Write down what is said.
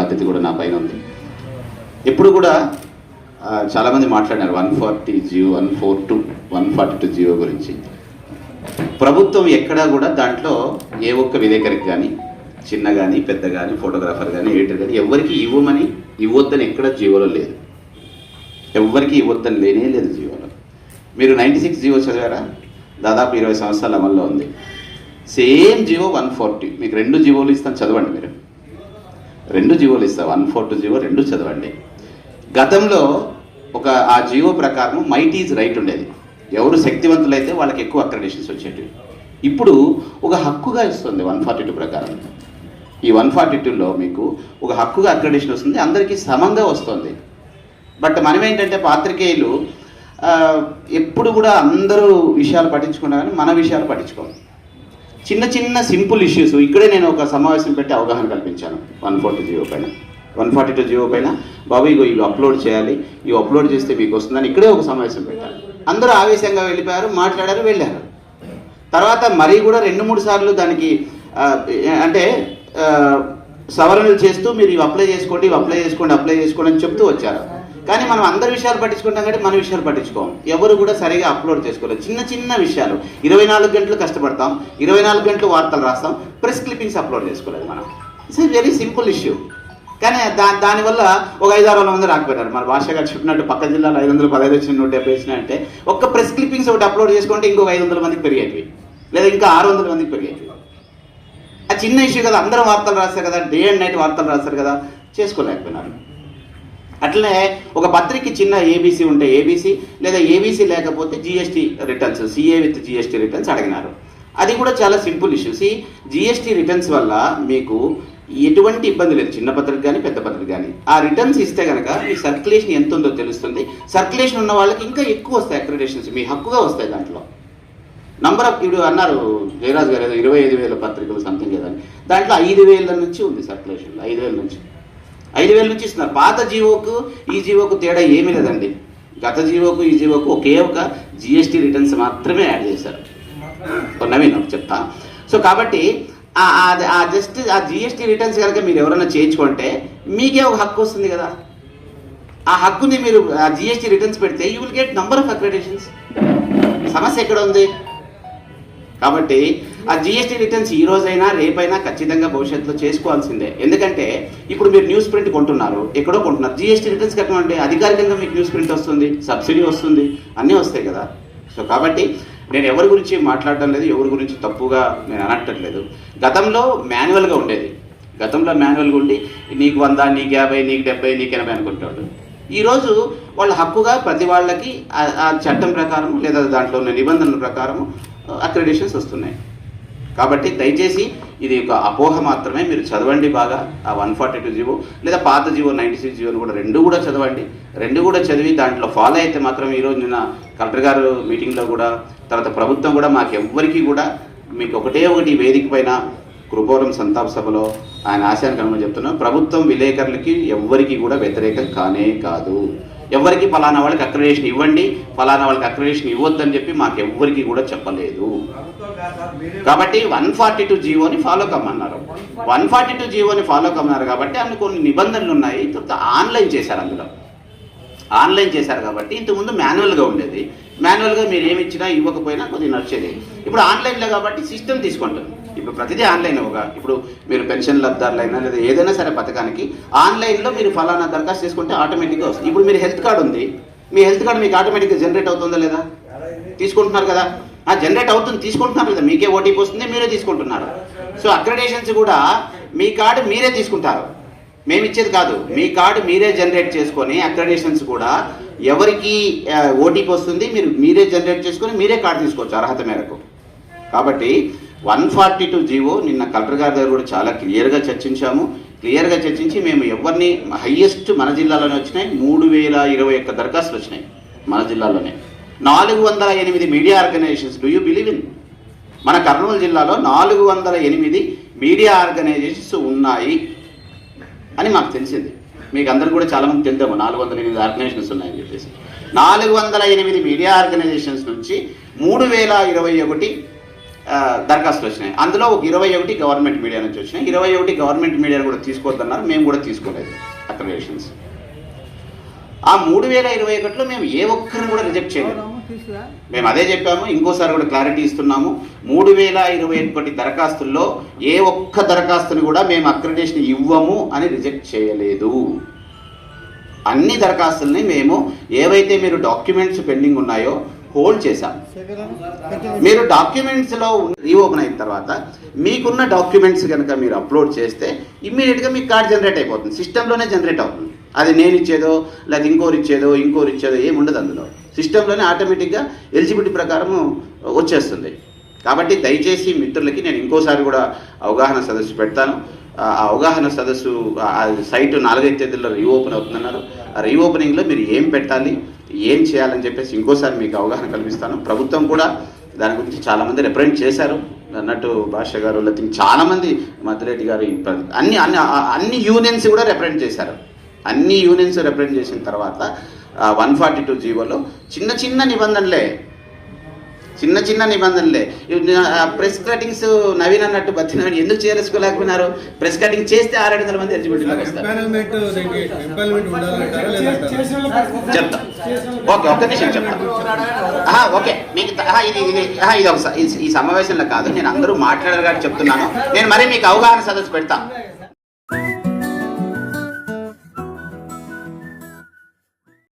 బాధ్యత కూడా నా పైన ఉంది. ఎప్పుడు కూడా చాలామంది మాట్లాడారు 140 జియో 142 జియో గురించి. ప్రభుత్వం ఎక్కడా కూడా దాంట్లో ఏ ఒక్క విలేకరికి కానీ, చిన్న కానీ పెద్ద కానీ, ఫోటోగ్రాఫర్ కానీ, ఎడిటర్ కానీ ఎవరికి ఇవ్వద్దని ఎక్కడ జియోలో లేదు. ఎవరికి ఇవ్వద్దని లేనే లేదు జియోలో. మీరు 96 జియో చదివారా? దాదాపు 20 సంవత్సరాల అమల్లో ఉంది. సేమ్ జియో 140. మీకు 2 జియోలు ఇస్తాను, చదవండి. మీరు 2 జియోలు ఇస్తాను, 142 జియో 2 చదవండి. గతంలో ఆ జియో ప్రకారం మైట్ ఈజ్ రైట్ ఉండేది. ఎవరు శక్తివంతులైతే వాళ్ళకి ఎక్కువ అక్రెడిషన్స్ వచ్చేటివి. ఇప్పుడు ఒక హక్కుగా ఇస్తుంది 142 ప్రకారం. ఈ 142లో మీకు ఒక హక్కుగా అక్రెడిషన్ వస్తుంది, అందరికీ సమంగా వస్తుంది. బట్ మనం ఏంటంటే పాత్రికేయులు ఎప్పుడు కూడా అందరూ విషయాలు పట్టించుకున్నా కానీ మన విషయాలు పట్టించుకోము. చిన్న చిన్న సింపుల్ ఇష్యూస్. ఇక్కడే నేను ఒక సమావేశం పెట్టి అవగాహన కల్పించాను 142 జియో పైన. బాబు ఇవి అప్లోడ్ చేయాలి, ఇవి అప్లోడ్ చేస్తే మీకు వస్తుందని ఇక్కడే ఒక సమావేశం పెట్టాను. అందరూ ఆవేశంగా వెళ్ళిపోయారు, మాట్లాడారు, వెళ్ళారు. తర్వాత మరీ కూడా 2-3 సార్లు దానికి అంటే సవరణలు చేస్తూ మీరు ఇవి అప్లై చేసుకోండి అని చెప్తూ వచ్చారు. కానీ మనం అందరి విషయాలు పట్టించుకుంటాం కాబట్టి మన విషయాలు పట్టించుకోం. ఎవరు కూడా సరిగా అప్లోడ్ చేసుకోలేదు. చిన్న చిన్న విషయాలు 24 గంటలు కష్టపడతాం, 24 గంటలు వార్తలు రాస్తాం, ప్రెస్ క్లిప్పింగ్స్ అప్లోడ్ చేసుకోలేదు మనం. It's a very simple issue. కానీ దానివల్ల ఒక 500-600 మంది రాకపోయినారు. మన భాష గారు చెప్పినట్టు పక్క జిల్లాలో 515 వచ్చిన 170 వచ్చినాయి అంటే ఒక్క ప్రెస్ క్లిప్పింగ్స్ ఒకటి అప్లోడ్ చేసుకుంటే ఇంకొక 500 మందికి పెరిగేటివి, లేదా ఇంకా 600 మందికి పెరిగేటివి. ఆ చిన్న ఇష్యూ కదా, అందరూ వార్తలు రాస్తారు కదా, డే అండ్ నైట్ వార్తలు రాస్తారు కదా, చేసుకోలేకపోయినారు. అట్లనే ఒక పత్రిక చిన్న ఏబీసీ ఉంటే ఏబీసీ, లేదా ఏబీసీ లేకపోతే GST returns, CA with GST returns అడిగినారు. అది కూడా చాలా సింపుల్ ఇష్యూ. జిఎస్టీ రిటర్న్స్ వల్ల మీకు ఎటువంటి ఇబ్బంది లేదు, చిన్న పత్రిక కానీ పెద్ద పత్రిక కానీ. ఆ రిటర్న్స్ ఇస్తే కనుక మీ సర్క్యులేషన్ ఎంత ఉందో తెలుస్తుంది. సర్క్యులేషన్ ఉన్న వాళ్ళకి ఇంకా ఎక్కువ వస్తాయి అక్రెడిషన్స్, మీ హక్కుగా వస్తాయి. దాంట్లో నంబర్ ఆఫ్, ఇప్పుడు అన్నారు జయరాజ్ గారు ఏదో 25,000 పత్రికలు సంథింగ్ ఏదని, దాంట్లో 5,000 నుంచి ఉంది సర్క్యులేషన్. 5,000 నుంచి ఇస్తున్నారు. పాత జీవోకు ఈ జీవోకు తేడా ఏమీ లేదండి. గత జీవోకు ఈ జీవోకు ఒకే ఒక జిఎస్టీ రిటర్న్స్ మాత్రమే యాడ్ చేశారు. నవీన్ చెప్తా. సో కాబట్టి జస్ట్ ఆ జిఎస్టీ రిటర్న్స్ కనుక మీరు ఎవరైనా చేయించుకుంటే మీకే ఒక హక్కు వస్తుంది కదా. ఆ హక్కుని మీరు ఆ జిఎస్టీ రిటర్న్స్ పెడితే you will get number of accreditations. సమస్య ఎక్కడ ఉంది? కాబట్టి ఆ జిఎస్టీ రిటర్న్స్ ఈ రోజైనా రేపైనా ఖచ్చితంగా భవిష్యత్తులో చేసుకోవాల్సిందే. ఎందుకంటే ఇప్పుడు మీరు న్యూస్ ప్రింట్ కొంటున్నారు, ఎక్కడో కొంటున్నారు, జిఎస్టీ రిటర్న్స్ కట్టమంటే అధికారికంగా మీకు న్యూస్ ప్రింట్ వస్తుంది, సబ్సిడీ వస్తుంది, అన్నీ వస్తాయి కదా. సో కాబట్టి నేను ఎవరి గురించి మాట్లాడటం లేదు, ఎవరి గురించి తప్పుగా నేను అనట్టలేదు. గతంలో మాన్యువల్గా ఉండేది. గతంలో మాన్యువల్గా ఉండి నీకు 100, నీకు 50, నీకు 70, నీకు 80 అనుకుంటాడు. ఈరోజు వాళ్ళ హక్కుగా ప్రతి వాళ్ళకి ఆ చట్టం ప్రకారం లేదా దాంట్లో ఉన్న నిబంధనల ప్రకారం అక్రెడిషన్స్ వస్తున్నాయి. కాబట్టి దయచేసి ఇది ఒక అపోహ మాత్రమే. మీరు చదవండి బాగా ఆ 142 జియో, లేదా పాత జియో 96 జియోని కూడా 2 కూడా చదవండి. 2 కూడా చదివి దాంట్లో ఫాలో అయితే మాత్రం ఈరోజు నిన్న కలెక్టర్ గారు మీటింగ్లో కూడా, తర్వాత ప్రభుత్వం కూడా మాకెవ్వరికి కూడా మీకు ఒకటి వేదిక పైన కృపోరం సంతాప సభలో ఆయన ఆశయానికి అనుమతి చెప్తున్నాం. ప్రభుత్వం విలేకరులకి ఎవ్వరికి కూడా వ్యతిరేకం కానే కాదు. ఎవరికి ఫలానా వాళ్ళకి అక్రెడిషన్ ఇవ్వండి, ఫలానా వాళ్ళకి అక్రెడిషన్ ఇవ్వద్దని చెప్పి మాకెవ్వరికి కూడా చెప్పలేదు. కాబట్టి 142 జియోని ఫాలో కమ్మన్నారు. 142 జియోని ఫాలో కమ్మన్నారు కాబట్టి అందులో కొన్ని నిబంధనలు ఉన్నాయి. తర్వాత ఆన్లైన్ చేశారు కాబట్టి ఇంతకుముందు మాన్యువల్గా ఉండేది. మాన్యువల్గా మీరు ఏమి ఇచ్చినా ఇవ్వకపోయినా కొద్దిగా నడిచేది. ఇప్పుడు ఆన్లైన్లో కాబట్టి సిస్టమ్ తీసుకుంటుంది. ఇప్పుడు ప్రతిదీ ఆన్లైన్. ఇప్పుడు మీరు పెన్షన్ లబ్ధారులైనా లేదా ఏదైనా సరే పథకానికి ఆన్లైన్లో మీరు ఫలానా దరఖాస్తు చేసుకుంటే ఆటోమేటిక్గా వస్తుంది. ఇప్పుడు మీరు హెల్త్ కార్డు ఉంది, మీ హెల్త్ కార్డు మీకు ఆటోమేటిక్గా జనరేట్ అవుతుందా లేదా? తీసుకుంటున్నారు కదా, జనరేట్ అవుతుంది, తీసుకుంటున్నారు లేదా? మీకే ఓటీపీ వస్తుంది, మీరే తీసుకుంటున్నారు. సో అక్రెడిషన్స్ కూడా మీ కార్డు మీరే తీసుకుంటారు, మేము ఇచ్చేది కాదు. మీ కార్డు మీరే జనరేట్ చేసుకొని అక్రెడిషన్స్ కూడా ఎవరికి ఓటీపీ వస్తుంది, మీరే జనరేట్ చేసుకొని మీరే కార్డు తీసుకోవచ్చు అర్హత మేరకు. కాబట్టి 142 జియో నిన్న కలెక్టర్ గారి దగ్గర కూడా చాలా క్లియర్గా చర్చించి మేము ఎవరిని హయ్యెస్ట్ మన జిల్లాలోనే వచ్చినాయి 3,021 దరఖాస్తులు వచ్చినాయి మన జిల్లాలోనే. 408 media organisations. Do you believe in? మన కర్నూలు జిల్లాలో 408 మీడియా ఆర్గనైజేషన్స్ ఉన్నాయి అని మాకు తెలిసింది. మీకు అందరూ కూడా చాలామంది తెలుద్దాము 408 ఆర్గనైజేషన్స్ ఉన్నాయని చెప్పేసి. 408 మీడియా ఆర్గనైజేషన్స్ నుంచి 3,021 దరఖాస్తులు వచ్చినాయి. అందులో ఒక 21 గవర్నమెంట్ మీడియా నుంచి వచ్చినాయి. 21 గవర్నమెంట్ మీడియాను కూడా తీసుకోవద్దన్నారు, మేము కూడా తీసుకోలేదు అక్రిడేషన్స్. ఆ 3021లో మేము ఏ ఒక్కరిని కూడా రిజెక్ట్ చేయలేదు. మేము అదే చెప్పాము, ఇంకోసారి కూడా క్లారిటీ ఇస్తున్నాము. 3021 దరఖాస్తుల్లో ఏ ఒక్క దరఖాస్తుని కూడా మేము అక్రిడేషన్ ఇవ్వము అని రిజెక్ట్ చేయలేదు. అన్ని దరఖాస్తుల్ని మేము ఏవైతే మీరు డాక్యుమెంట్స్ పెండింగ్ ఉన్నాయో హోల్డ్ చేశాం. మీరు డాక్యుమెంట్స్లో రీఓపెన్ అయిన తర్వాత మీకున్న డాక్యుమెంట్స్ కనుక మీరు అప్లోడ్ చేస్తే ఇమ్మీడియట్గా మీకు కార్డ్ జనరేట్ అయిపోతుంది, సిస్టంలోనే జనరేట్ అవుతుంది. అది నేను ఇచ్చేదో లేదా ఇంకోరు ఇచ్చేదో ఏమి ఉండదు. అందులో సిస్టంలోనే ఆటోమేటిక్గా ఎలిజిబిలిటీ ప్రకారం వచ్చేస్తుంది. కాబట్టి దయచేసి మిత్రులకి నేను ఇంకోసారి కూడా అవగాహన సదస్సు పెడతాను. ఆ అవగాహన సదస్సు సైట్ 4-5 తేదీల్లో రీఓపెన్ అవుతుందన్నారు. ఆ రీఓపెనింగ్లో మీరు ఏం పెట్టాలి, ఏం చేయాలని చెప్పేసి ఇంకోసారి మీకు అవగాహన కల్పిస్తాను. ప్రభుత్వం కూడా దాని గురించి చాలామంది రిప్రజెంట్ చేశారు అన్నట్టు భాష గారు, లేకపోతే చాలామంది మద్దిరెడ్డి గారు, అన్ని యూనియన్స్ కూడా రిప్రజెంట్ చేశారు. అన్ని యూనియన్స్ రిప్రజెంట్ చేసిన తర్వాత 142 జీవోలో చిన్న చిన్న నిబంధనలే ప్రెస్ కటింగ్స్ నవీన్ అన్నట్టు బతి నవీన్ ఎందుకు చేసుకోలేకపోయినారు? ప్రెస్ కటింగ్ చేస్తే 600 మంది ఎలిజిబిలిటీలోకి వస్తారు. చెప్తా, ఓకే, ఒక్క నిమిషం చెప్తా. ఓకే, మీకు ఇది ఒకసారి ఈ సమావేశంలో కాదు, నేను అందరూ మాట్లాడారు కాబట్టి చెప్తున్నాను. నేను మరీ మీకు అవగాహన సదస్సు పెడతా.